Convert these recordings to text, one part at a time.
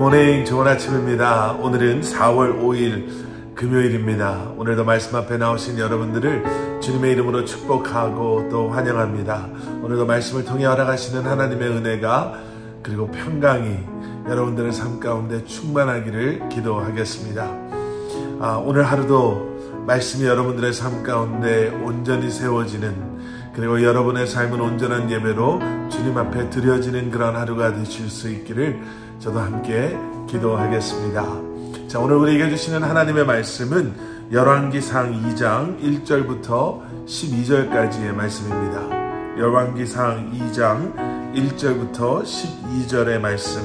굿모닝, 좋은 아침입니다. 오늘은 4월 5일 금요일입니다. 오늘도 말씀 앞에 나오신 여러분들을 주님의 이름으로 축복하고 또 환영합니다. 오늘도 말씀을 통해 허락하시는 하나님의 은혜가 그리고 평강이 여러분들의 삶 가운데 충만하기를 기도하겠습니다. 오늘 하루도 말씀이 여러분들의 삶 가운데 온전히 세워지는, 그리고 여러분의 삶은 온전한 예배로 주님 앞에 드려지는 그런 하루가 되실 수 있기를 저도 함께 기도하겠습니다. 자, 오늘 우리에게 주시는 하나님의 말씀은 열왕기상 2장 1절부터 12절까지의 말씀입니다. 열왕기상 2장 1절부터 12절의 말씀.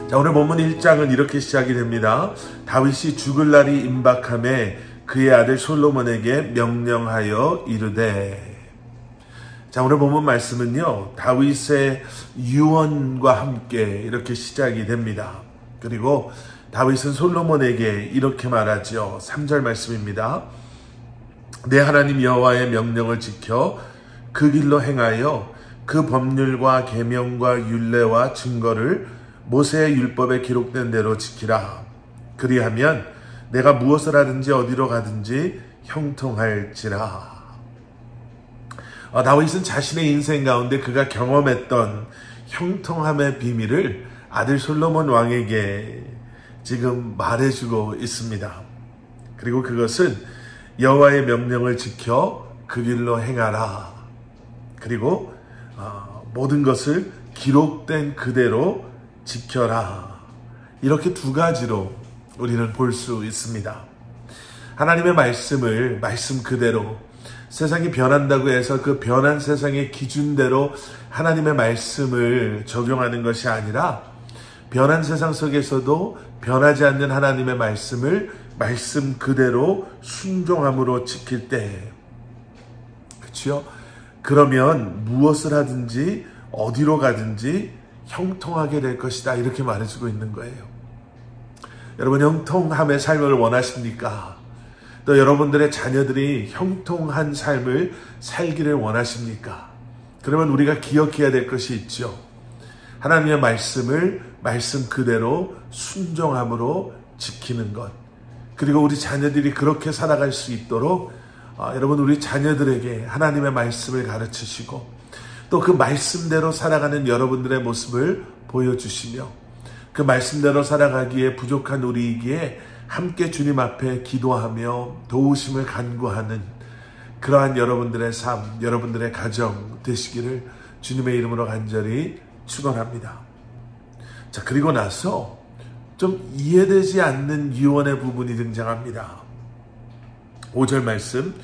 자, 오늘 본문 1장은 이렇게 시작이 됩니다. 다윗이 죽을 날이 임박함에 그의 아들 솔로몬에게 명령하여 이르되. 자, 오늘 본문 말씀은요, 다윗의 유언과 함께 이렇게 시작이 됩니다. 그리고 다윗은 솔로몬에게 이렇게 말하죠. 3절 말씀입니다. 내 하나님 여호와의 명령을 지켜 그 길로 행하여 그 법률과 계명과 율례와 증거를 모세의 율법에 기록된 대로 지키라. 그리하면 내가 무엇을 하든지 어디로 가든지 형통할지라. 다윗은 자신의 인생 가운데 그가 경험했던 형통함의 비밀을 아들 솔로몬 왕에게 지금 말해주고 있습니다. 그리고 그것은 여호와의 명령을 지켜 그 길로 행하라. 그리고 모든 것을 기록된 그대로 지켜라. 이렇게 두 가지로 우리는 볼 수 있습니다. 하나님의 말씀을 말씀 그대로, 세상이 변한다고 해서 그 변한 세상의 기준대로 하나님의 말씀을 적용하는 것이 아니라, 변한 세상 속에서도 변하지 않는 하나님의 말씀을 말씀 그대로 순종함으로 지킬 때, 그렇죠? 그러면 무엇을 하든지 어디로 가든지 형통하게 될 것이다, 이렇게 말해주고 있는 거예요. 여러분, 형통함의 삶을 원하십니까? 또 여러분들의 자녀들이 형통한 삶을 살기를 원하십니까? 그러면 우리가 기억해야 될 것이 있죠. 하나님의 말씀을 말씀 그대로 순종함으로 지키는 것. 그리고 우리 자녀들이 그렇게 살아갈 수 있도록 여러분, 우리 자녀들에게 하나님의 말씀을 가르치시고 또 그 말씀대로 살아가는 여러분들의 모습을 보여주시며, 그 말씀대로 살아가기에 부족한 우리에게 함께 주님 앞에 기도하며 도우심을 간구하는 그러한 여러분들의 삶, 여러분들의 가정 되시기를 주님의 이름으로 간절히 축원합니다. 자, 그리고 나서 좀 이해되지 않는 유언의 부분이 등장합니다. 5절 말씀.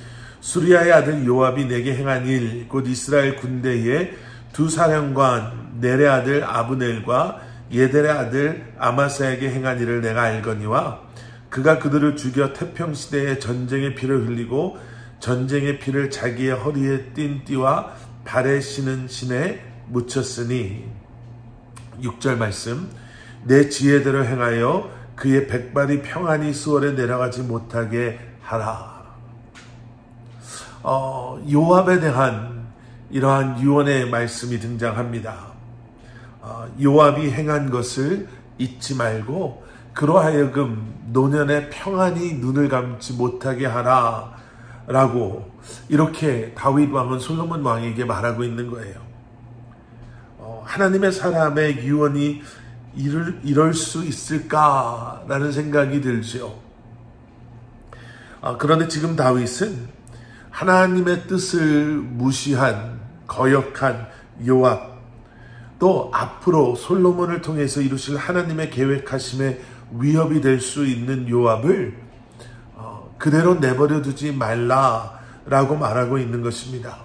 수리아의 아들 요압이 내게 행한 일, 곧 이스라엘 군대의 두 사령관 넬의 아들 아브넬과 예델의 아들 아마사에게 행한 일을 내가 알거니와 그가 그들을 죽여 태평시대에 전쟁의 피를 흘리고 전쟁의 피를 자기의 허리에 띤 띠와 발에 신은 신에 묻혔으니. 6절 말씀. 내 지혜대로 행하여 그의 백발이 평안히 수월에 내려가지 못하게 하라. 요압에 대한 이러한 유언의 말씀이 등장합니다. 요압이 행한 것을 잊지 말고 그로 하여금 노년에 평안히 눈을 감지 못하게 하라 라고, 이렇게 다윗 왕은 솔로몬 왕에게 말하고 있는 거예요. 하나님의 사람의 유언이 이럴 수 있을까라는 생각이 들죠. 그런데 지금 다윗은 하나님의 뜻을 무시한 거역한 요압, 또 앞으로 솔로몬을 통해서 이루실 하나님의 계획하심의 위협이 될 수 있는 요압을 그대로 내버려 두지 말라라고 말하고 있는 것입니다.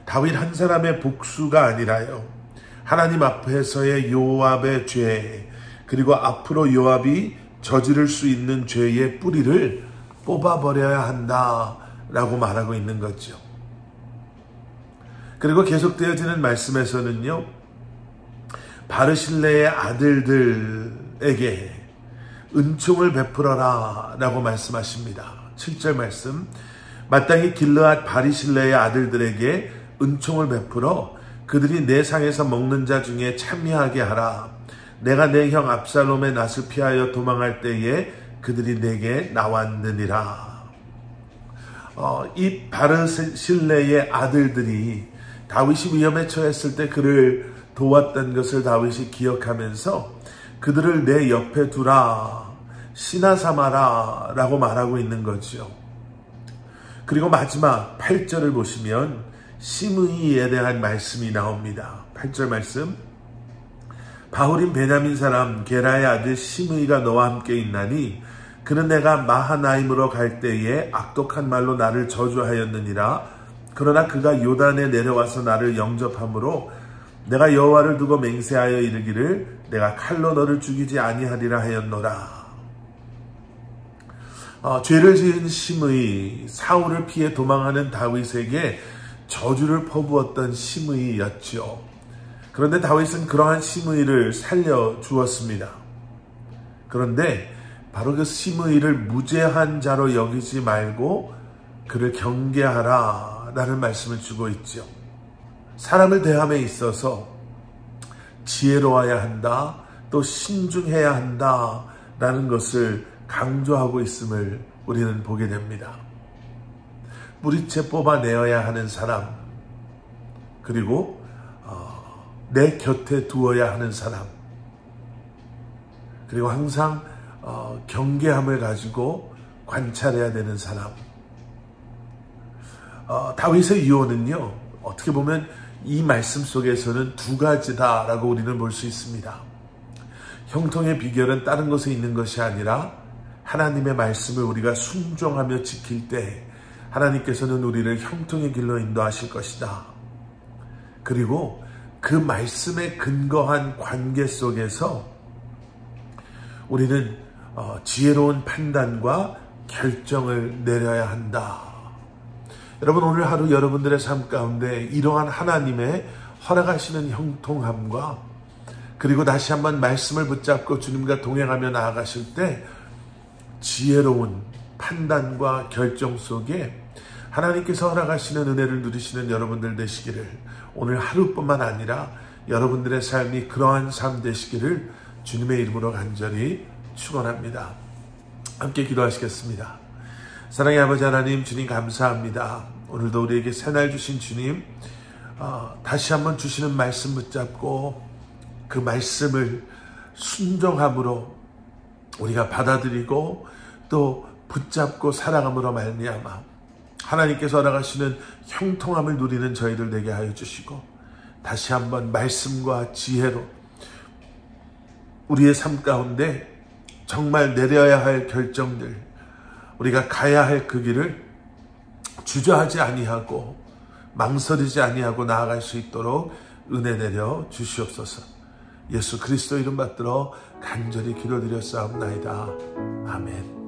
다윗 한 사람의 복수가 아니라요, 하나님 앞에서의 요압의 죄, 그리고 앞으로 요압이 저지를 수 있는 죄의 뿌리를 뽑아버려야 한다라고 말하고 있는 거죠. 그리고 계속되어지는 말씀에서는요, 바르실레의 아들들에게 은총을 베풀어라 라고 말씀하십니다. 7절 말씀. 마땅히 길르앗 바리실레의 아들들에게 은총을 베풀어 그들이 내 상에서 먹는 자 중에 참여하게 하라. 내가 내 형 압살롬의 낫을 피하여 도망할 때에 그들이 내게 나왔느니라. 이 바르실레의 아들들이 다윗이 위험에 처했을 때 그를 도왔던 것을 다윗이 기억하면서 그들을 내 옆에 두라, 신하 삼아라 라고 말하고 있는 거죠. 그리고 마지막 8절을 보시면 시므이에 대한 말씀이 나옵니다. 8절 말씀. 바후림 베냐민 사람 게라의 아들 시므이가 너와 함께 있나니 그는 내가 마하나임으로 갈 때에 악독한 말로 나를 저주하였느니라. 그러나 그가 요단에 내려와서 나를 영접함으로 내가 여호와를 두고 맹세하여 이르기를 내가 칼로 너를 죽이지 아니하리라 하였노라. 죄를 지은 시므이, 사울을 피해 도망하는 다윗에게 저주를 퍼부었던 시므이였죠. 그런데 다윗은 그러한 시므이를 살려주었습니다. 그런데 바로 그 시므이를 무죄한 자로 여기지 말고 그를 경계하라 라는 말씀을 주고 있죠. 사람을 대함에 있어서 지혜로워야 한다, 또 신중해야 한다 라는 것을 강조하고 있음을 우리는 보게 됩니다. 뿌리채 뽑아내어야 하는 사람, 그리고 내 곁에 두어야 하는 사람, 그리고 항상 경계함을 가지고 관찰해야 되는 사람. 다윗의 유언은요, 어떻게 보면 이 말씀 속에서는 두 가지다라고 우리는 볼 수 있습니다. 형통의 비결은 다른 것에 있는 것이 아니라 하나님의 말씀을 우리가 순종하며 지킬 때 하나님께서는 우리를 형통의 길로 인도하실 것이다. 그리고 그 말씀에 근거한 관계 속에서 우리는 지혜로운 판단과 결정을 내려야 한다. 여러분, 오늘 하루 여러분들의 삶 가운데 이러한 하나님의 허락하시는 형통함과 그리고 다시 한번 말씀을 붙잡고 주님과 동행하며 나아가실 때 지혜로운 판단과 결정 속에 하나님께서 허락하시는 은혜를 누리시는 여러분들 되시기를, 오늘 하루뿐만 아니라 여러분들의 삶이 그러한 삶 되시기를 주님의 이름으로 간절히 축원합니다. 함께 기도하시겠습니다. 사랑의 아버지 하나님, 주님 감사합니다. 오늘도 우리에게 새날 주신 주님, 다시 한번 주시는 말씀 붙잡고 그 말씀을 순종함으로 우리가 받아들이고 또 붙잡고 살아감으로 말미암아 하나님께서 허락하시는 형통함을 누리는 저희들 되게 하여 주시고, 다시 한번 말씀과 지혜로 우리의 삶 가운데 정말 내려야 할 결정들, 우리가 가야 할 그 길을 주저하지 아니하고 망설이지 아니하고 나아갈 수 있도록 은혜 내려 주시옵소서. 예수 그리스도 이름 받들어 간절히 기도드렸사옵나이다. 아멘.